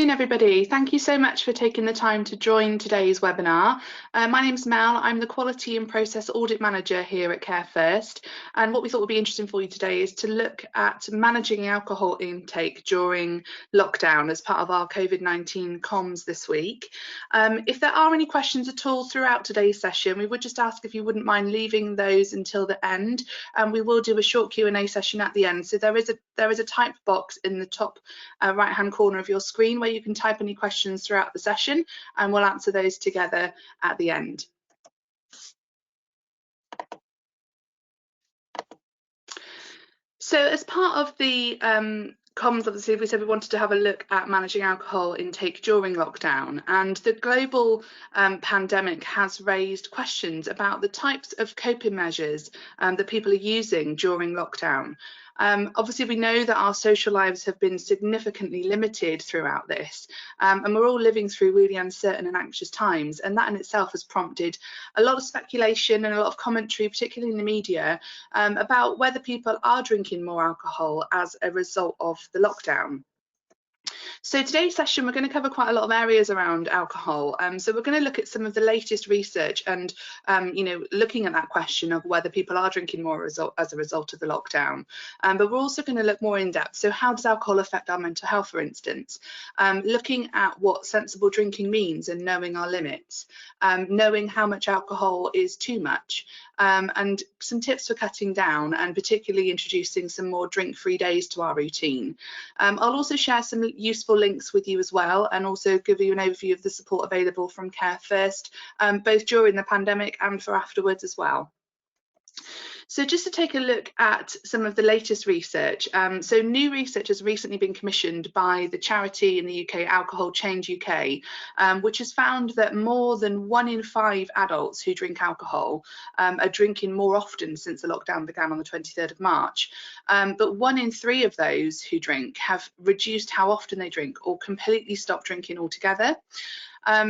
Everybody, thank you so much for taking the time to join today's webinar. My name's Mel. I'm the Quality and Process Audit Manager here at Care First, and what we thought would be interesting for you today is to look at managing alcohol intake during lockdown as part of our COVID-19 comms this week. If there are any questions at all throughout today's session, we would just ask if you wouldn't mind leaving those until the end, and we will do a short Q&A session at the end. So there is a type box in the top right hand corner of your screen where you can type any questions throughout the session, and we'll answer those together at the end. So as part of the comms, obviously, we said we wanted to have a look at managing alcohol intake during lockdown, and the global pandemic has raised questions about the types of coping measures that people are using during lockdown. Obviously, we know that our social lives have been significantly limited throughout this, and we're all living through really uncertain and anxious times, and that in itself has prompted a lot of speculation and a lot of commentary, particularly in the media, about whether people are drinking more alcohol as a result of the lockdown. So today's session, we're going to cover quite a lot of areas around alcohol. So we're going to look at some of the latest research and, looking at that question of whether people are drinking more as a result of the lockdown. But we're also going to look more in depth. So how does alcohol affect our mental health, for instance? Looking at what sensible drinking means and knowing our limits, knowing how much alcohol is too much, and some tips for cutting down, and particularly introducing some more drink-free days to our routine. I'll also share some useful links with you as well, and also give you an overview of the support available from Care First, both during the pandemic and for afterwards as well. So just to take a look at some of the latest research, so new research has recently been commissioned by the charity in the UK, Alcohol Change UK, which has found that more than 1 in 5 adults who drink alcohol are drinking more often since the lockdown began on the 23rd of March. But 1 in 3 of those who drink have reduced how often they drink or completely stopped drinking altogether.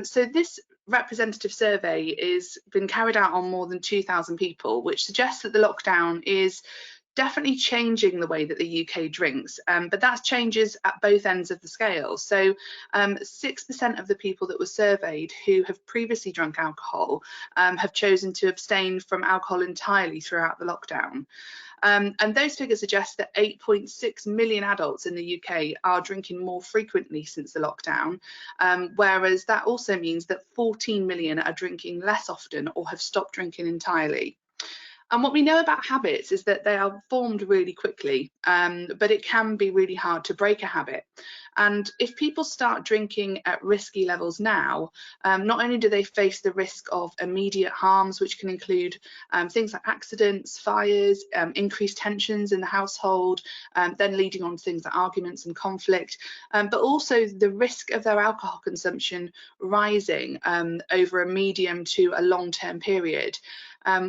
So this representative survey has been carried out on more than 2,000 people, which suggests that the lockdown is definitely changing the way that the UK drinks, but that changes at both ends of the scale. So 6% of the people that were surveyed who have previously drunk alcohol have chosen to abstain from alcohol entirely throughout the lockdown. And those figures suggest that 8.6 million adults in the UK are drinking more frequently since the lockdown, whereas that also means that 14 million are drinking less often or have stopped drinking entirely. And what we know about habits is that they are formed really quickly, but it can be really hard to break a habit. And if people start drinking at risky levels now, not only do they face the risk of immediate harms, which can include things like accidents, fires, increased tensions in the household, then leading on to things like arguments and conflict, but also the risk of their alcohol consumption rising over a medium to a long-term period.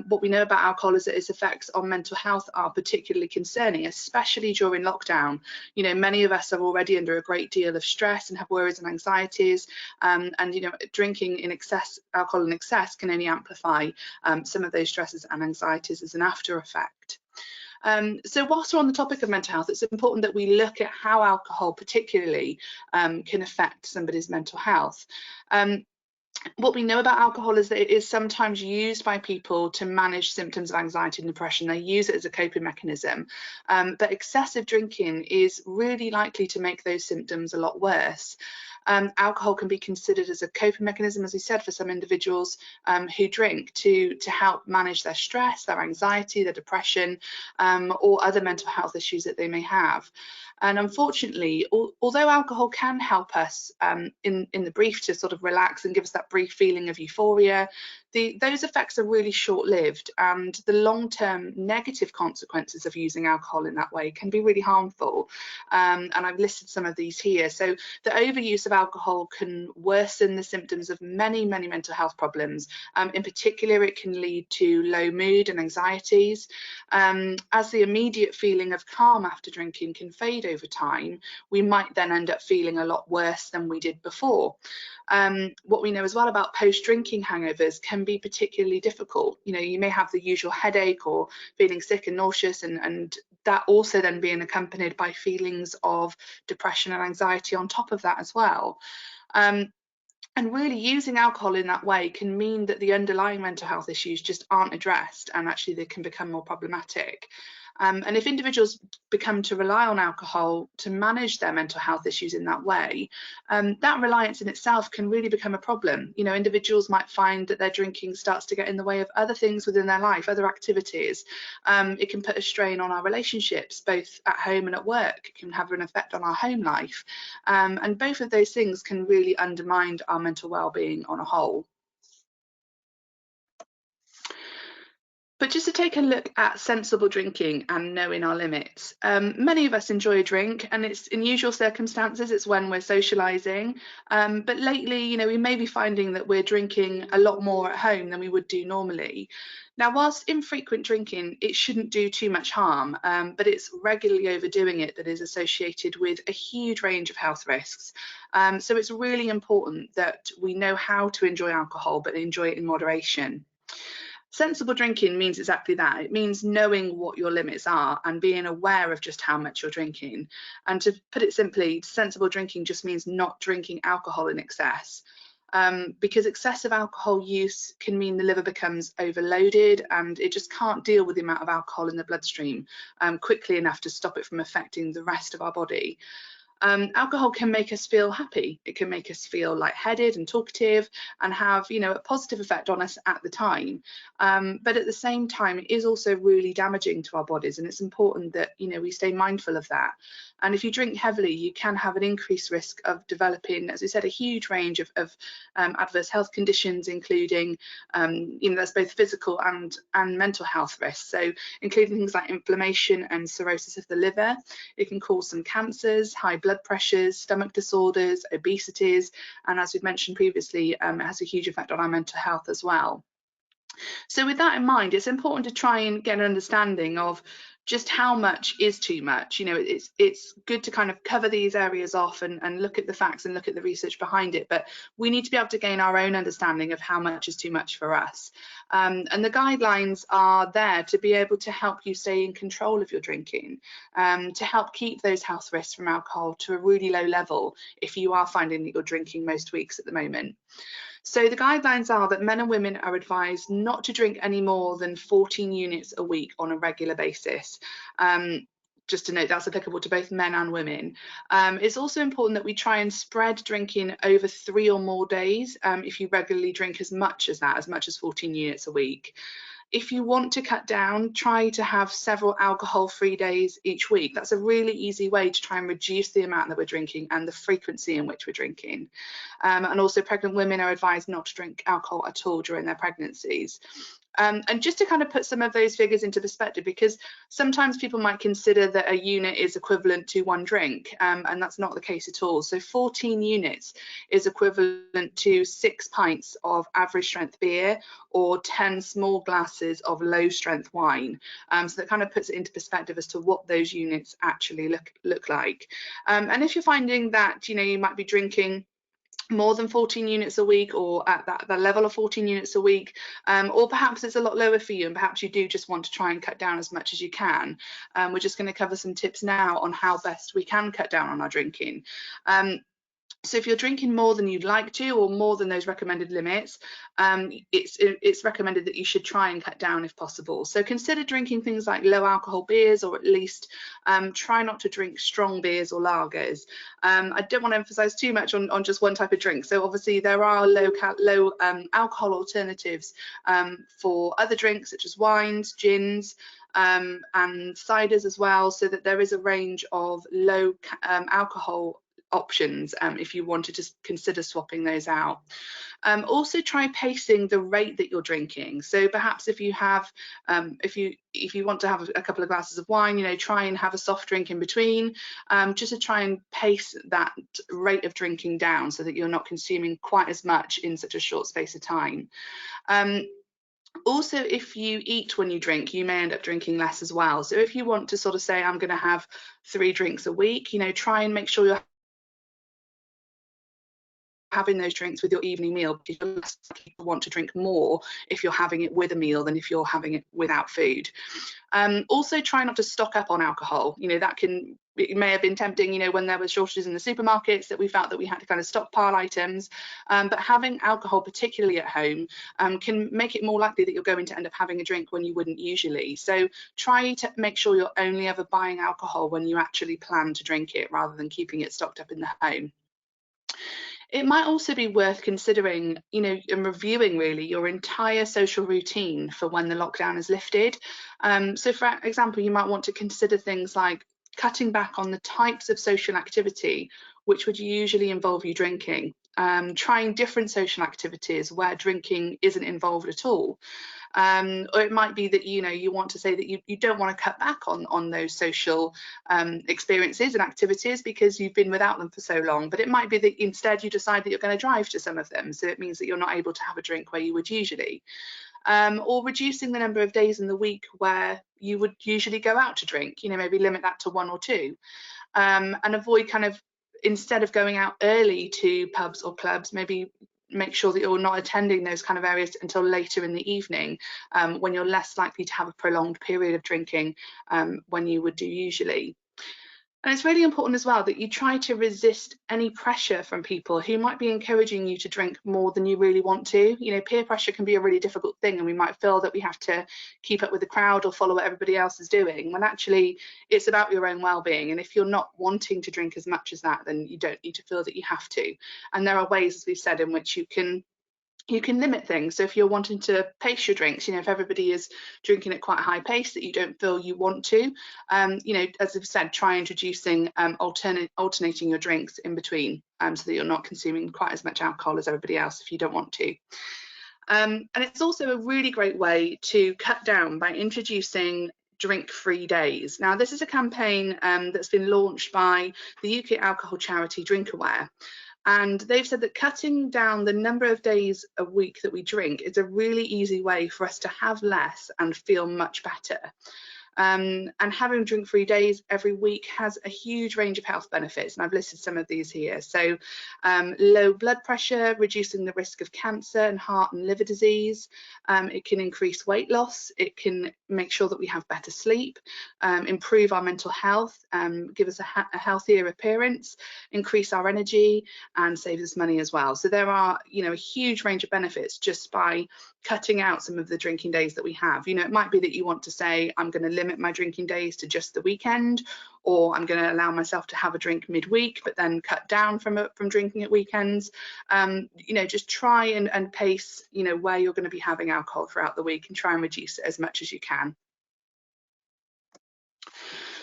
What we know about alcohol is that its effects on mental health are particularly concerning, especially during lockdown. You know, many of us are already under a great deal of stress and have worries and anxieties, and drinking in excess, alcohol in excess, can only amplify some of those stresses and anxieties as an after effect. So whilst we're on the topic of mental health, it's important that we look at how alcohol particularly can affect somebody's mental health. What we know about alcohol is that it is sometimes used by people to manage symptoms of anxiety and depression. They use it as a coping mechanism, but excessive drinking is really likely to make those symptoms a lot worse. Alcohol can be considered as a coping mechanism, as we said, for some individuals who drink to help manage their stress, their anxiety, their depression, or other mental health issues that they may have. And unfortunately, although alcohol can help us in the brief to sort of relax and give us that brief feeling of euphoria, those effects are really short-lived, and the long-term negative consequences of using alcohol in that way can be really harmful. And I've listed some of these here. So the overuse of alcohol can worsen the symptoms of many mental health problems. In particular, it can lead to low mood and anxieties. As the immediate feeling of calm after drinking can fade over time, we might then end up feeling a lot worse than we did before. What we know as well about post-drinking hangovers can can be particularly difficult. You know, you may have the usual headache or feeling sick and nauseous, and that also then being accompanied by feelings of depression and anxiety on top of that as well. And really using alcohol in that way can mean that the underlying mental health issues just aren't addressed, and actually they can become more problematic. And if individuals become to rely on alcohol to manage their mental health issues in that way, that reliance in itself can really become a problem. You know, individuals might find that their drinking starts to get in the way of other things within their life, other activities. It can put a strain on our relationships, both at home and at work. It can have an effect on our home life. And both of those things can really undermine our mental well-being on a whole. But just to take a look at sensible drinking and knowing our limits. Many of us enjoy a drink, and it's in usual circumstances, it's when we're socialising. But lately, you know, we may be finding that we're drinking a lot more at home than we would do normally. Now, whilst infrequent drinking, it shouldn't do too much harm, but it's regularly overdoing it that is associated with a huge range of health risks. So it's really important that we know how to enjoy alcohol, but enjoy it in moderation. Sensible drinking means exactly that. It means knowing what your limits are and being aware of just how much you're drinking. And to put it simply, sensible drinking just means not drinking alcohol in excess. Because excessive alcohol use can mean the liver becomes overloaded and it just can't deal with the amount of alcohol in the bloodstream quickly enough to stop it from affecting the rest of our body. Alcohol can make us feel happy. It can make us feel lightheaded and talkative and have, you know, a positive effect on us at the time. But at the same time, it is also really damaging to our bodies, and it's important that, you know, we stay mindful of that. And if you drink heavily, you can have an increased risk of developing, as we said, a huge range of adverse health conditions, including, you know, there's both physical and mental health risks. So including things like inflammation and cirrhosis of the liver. It can cause some cancers, high blood pressures, stomach disorders, obesities, and as we've mentioned previously, it has a huge effect on our mental health as well. So with that in mind, it's important to try and get an understanding of just how much is too much. You know, it's good to kind of cover these areas off and look at the facts and look at the research behind it, but we need to be able to gain our own understanding of how much is too much for us. And the guidelines are there to be able to help you stay in control of your drinking, to help keep those health risks from alcohol to a really low level if you are finding that you're drinking most weeks at the moment. So the guidelines are that men and women are advised not to drink any more than 14 units a week on a regular basis. Just to note, that's applicable to both men and women. It's also important that we try and spread drinking over 3 or more days if you regularly drink as much as 14 units a week. If you want to cut down, try to have several alcohol-free days each week. That's a really easy way to try and reduce the amount that we're drinking and the frequency in which we're drinking. And also pregnant women are advised not to drink alcohol at all during their pregnancies. And just to kind of put some of those figures into perspective, because sometimes people might consider that a unit is equivalent to 1 drink, and that's not the case at all. So 14 units is equivalent to 6 pints of average strength beer or 10 small glasses of low strength wine. So that kind of puts it into perspective as to what those units actually look like. And if you're finding that, you know, you might be drinking more than 14 units a week, or at that level of 14 units a week, or perhaps it's a lot lower for you and perhaps you do just want to try and cut down as much as you can. We're just going to cover some tips now on how best we can cut down on our drinking. So if you're drinking more than you'd like to, or more than those recommended limits, it's recommended that you should try and cut down if possible. So consider drinking things like low alcohol beers, or at least try not to drink strong beers or lagers. I don't want to emphasize too much on just one type of drink. So obviously there are low alcohol alternatives for other drinks such as wines, gins, and ciders as well, so that there is a range of low alcohol options if you wanted to consider swapping those out. Also try pacing the rate that you're drinking. So perhaps if you have if you want to have a couple of glasses of wine, you know, try and have a soft drink in between, just to try and pace that rate of drinking down so that you're not consuming quite as much in such a short space of time. Also, if you eat when you drink, you may end up drinking less as well. So if you want to sort of say, I'm going to have 3 drinks a week, you know, try and make sure you're having those drinks with your evening meal, because you're less likely to want to drink more if you're having it with a meal than if you're having it without food. Also, try not to stock up on alcohol. It may have been tempting, when there were shortages in the supermarkets, that we felt that we had to kind of stockpile items. But having alcohol, particularly at home, can make it more likely that you're going to end up having a drink when you wouldn't usually. So try to make sure you're only ever buying alcohol when you actually plan to drink it, rather than keeping it stocked up in the home. It might also be worth considering, and reviewing really your entire social routine for when the lockdown is lifted. So for example, you might want to consider things like cutting back on the types of social activity which would usually involve you drinking, trying different social activities where drinking isn't involved at all. Or it might be that you want to say that you don't want to cut back on those social experiences and activities because you've been without them for so long, but it might be that instead you decide that you're going to drive to some of them, so it means that you're not able to have a drink where you would usually. Or reducing the number of days in the week where you would usually go out to drink, maybe limit that to 1 or 2, and avoid instead of going out early to pubs or clubs, maybe make sure that you're not attending those kind of areas until later in the evening, when you're less likely to have a prolonged period of drinking when you would do usually. And it's really important as well that you try to resist any pressure from people who might be encouraging you to drink more than you really want to. Peer pressure can be a really difficult thing, and we might feel that we have to keep up with the crowd or follow what everybody else is doing, when actually it's about your own well-being. And if you're not wanting to drink as much as that, then you don't need to feel that you have to. And there are ways, as we've said, in which you can limit things. So if you're wanting to pace your drinks, if everybody is drinking at quite a high pace that you don't feel you want to, as I've said, try introducing alternating your drinks in between, so that you're not consuming quite as much alcohol as everybody else if you don't want to. And it's also a really great way to cut down by introducing drink-free days. Now, this is a campaign that's been launched by the UK alcohol charity DrinkAware. And they've said that cutting down the number of days a week that we drink is a really easy way for us to have less and feel much better. And having drink-free days every week has a huge range of health benefits, and I've listed some of these here. So low blood pressure, reducing the risk of cancer and heart and liver disease. It can increase weight loss. It can make sure that we have better sleep, improve our mental health, give us a healthier appearance, increase our energy, and save us money as well. So there are, a huge range of benefits just by cutting out some of the drinking days that we have. It might be that you want to say, I'm going to limit my drinking days to just the weekend, or I'm going to allow myself to have a drink midweek but then cut down from drinking at weekends. Just try and pace where you're going to be having alcohol throughout the week, and try and reduce it as much as you can.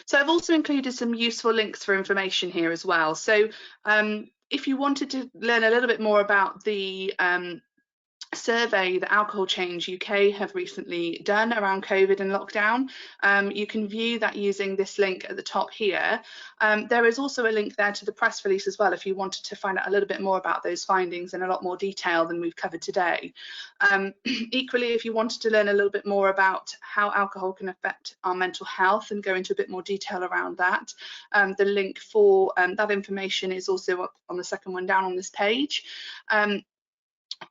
So I've also included some useful links for information here as well. So if you wanted to learn a little bit more about the survey that Alcohol Change UK have recently done around COVID and lockdown, you can view that using this link at the top here. There is also a link there to the press release as well, if you wanted to find out a little bit more about those findings in a lot more detail than we've covered today. Equally, if you wanted to learn a little bit more about how alcohol can affect our mental health and go into a bit more detail around that, the link for that information is also up on the second one down on this page.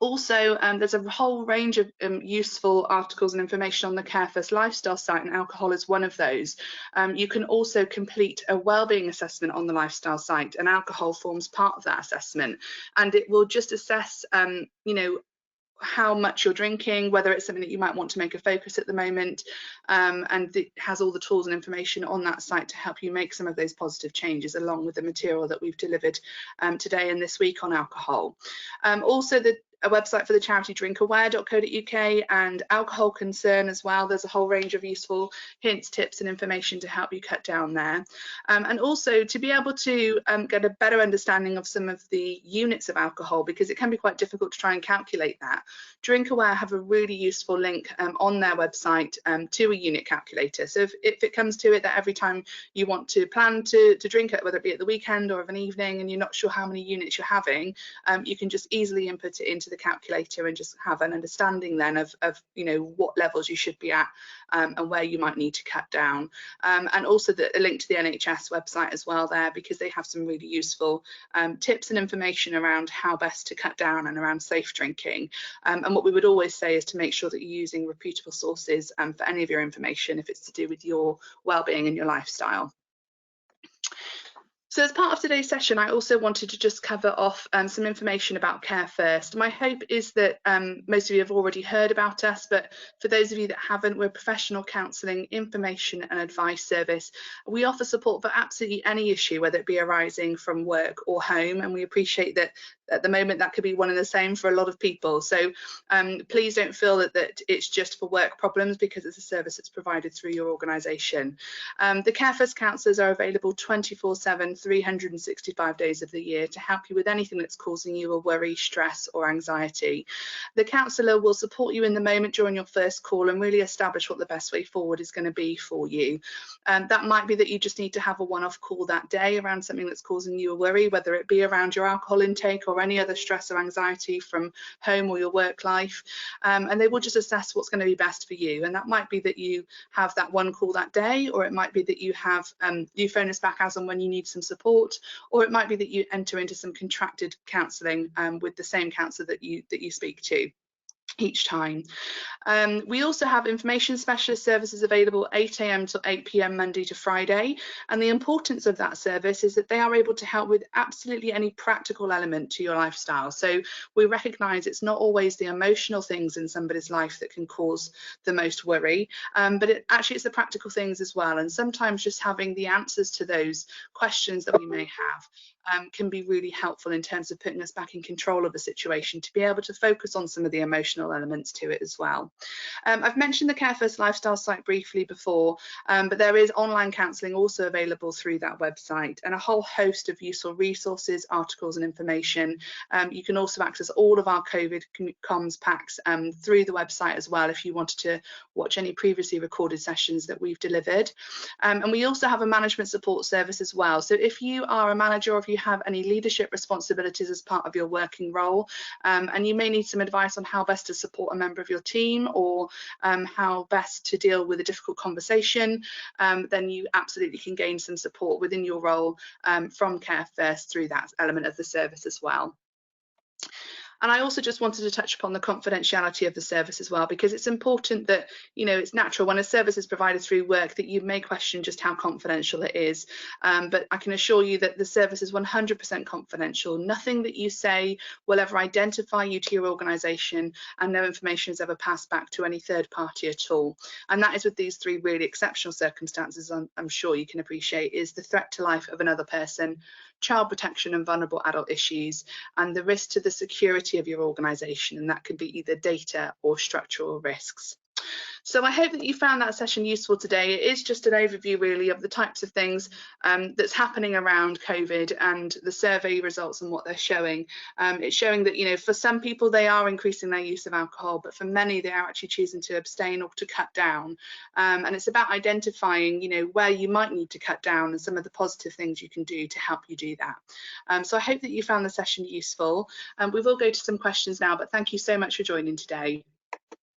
Also, there's a whole range of useful articles and information on the Care First Lifestyle site, and alcohol is one of those. You can also complete a wellbeing assessment on the lifestyle site, and alcohol forms part of that assessment, and it will just assess how much you're drinking, whether it's something that you might want to make a focus at the moment, and it has all the tools and information on that site to help you make some of those positive changes, along with the material that we've delivered today and this week on alcohol. Also, a website for the charity drinkaware.co.uk and Alcohol Concern as well. There's a whole range of useful hints, tips and information to help you cut down there. And also to be able to get a better understanding of some of the units of alcohol, because it can be quite difficult to try and calculate that. DrinkAware have a really useful link on their website to a unit calculator. So if it comes to it that every time you want to plan to drink it, whether it be at the weekend or of an evening, and you're not sure how many units you're having, you can just easily input it into the the calculator and just have an understanding then of what levels you should be at and where you might need to cut down. And also a link to the NHS website as well there, because they have some really useful tips and information around how best to cut down and around safe drinking. And what we would always say is to make sure that you're using reputable sources for any of your information if it's to do with your well-being and your lifestyle. So as part of today's session, I also wanted to just cover off some information about Care First. My hope is that most of you have already heard about us, but for those of you that haven't, we're a professional counselling, information and advice service. We offer support for absolutely any issue, whether it be arising from work or home, and we appreciate that at the moment that could be one and the same for a lot of people. So please don't feel that it's just for work problems, because it's a service that's provided through your organisation. The Care First counsellors are available 24/7, 365 days of the year to help you with anything that's causing you a worry, stress or anxiety. The counsellor will support you in the moment during your first call and really establish what the best way forward is going to be for you. That might be that you just need to have a one-off call that day around something that's causing you a worry, whether it be around your alcohol intake or any other stress or anxiety from home or your work life, and they will just assess what's going to be best for you. And that might be that you have that one call that day, or it might be that you have you phone us back as and when you need some support, or it might be that you enter into some contracted counselling with the same counsellor that you speak to each time. We also have information specialist services available 8 AM to 8 PM Monday to Friday, and the importance of that service is that they are able to help with absolutely any practical element to your lifestyle. So we recognise it's not always the emotional things in somebody's life that can cause the most worry, but actually it's the practical things as well, and sometimes just having the answers to those questions that we may have can be really helpful in terms of putting us back in control of a situation, to be able to focus on some of the emotional elements to it as well. I've mentioned the Care First lifestyle site briefly before, but there is online counselling also available through that website, and a whole host of useful resources, articles and information. You can also access all of our COVID comms packs through the website as well, if you wanted to watch any previously recorded sessions that we've delivered. And we also have a management support service as well. So if you are a manager, or if you have any leadership responsibilities as part of your working role, and you may need some advice on how best to support a member of your team, or how best to deal with a difficult conversation, then you absolutely can gain some support within your role from Care First through that element of the service as well. And I also just wanted to touch upon the confidentiality of the service as well, because it's important that, it's natural when a service is provided through work that you may question just how confidential it is. But I can assure you that the service is 100% confidential. Nothing that you say will ever identify you to your organisation, and no information is ever passed back to any third party at all. And that is with these three really exceptional circumstances, I'm sure you can appreciate, is the threat to life of another person, child protection and vulnerable adult issues, and the risk to the security of your organisation, and that could be either data or structural risks. So I hope that you found that session useful today. It is just an overview really of the types of things that's happening around COVID and the survey results and what they're showing. It's showing that, for some people they are increasing their use of alcohol, but for many they are actually choosing to abstain or to cut down. And it's about identifying, where you might need to cut down and some of the positive things you can do to help you do that. So I hope that you found the session useful. We will go to some questions now, but thank you so much for joining today.